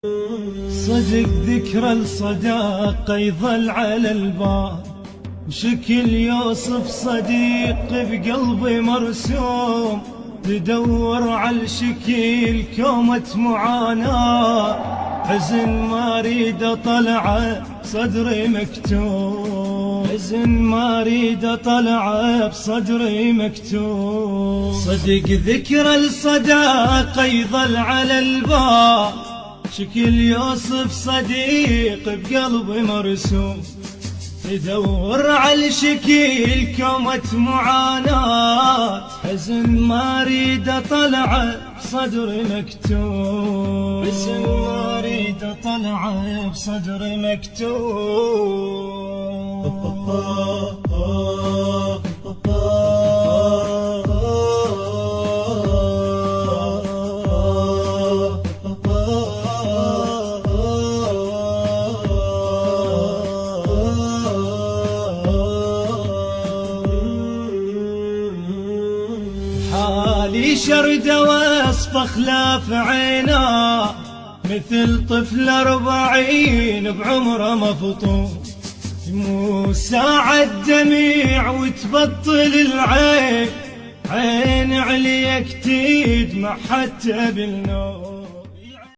صدق ذكرى الصداقة يظل على البال، وشكل يوصف صديق بقلبي مرسوم، تدور على الشكل كومة معاناة، حزن ما اريد اطلعه بصدري مكتوم، حزن ما اريد اطلعه بصدري مكتوم. صدق ذكرى الصداقة يظل على البال، شكل يوصف صديق بقلبي مرسوم، يدور على الشكل كومة معاناة، حزن ما اريد اطلعه بصدري مكتوم، حزن ما اريد اطلعه بصدري مكتوم. حالي شرد وصف خلاف عينا، مثل طفل 40 بعمره مفطوم، مو ساعة دميع وتبطل العين، عين عليك تدمع حتى بالنوم.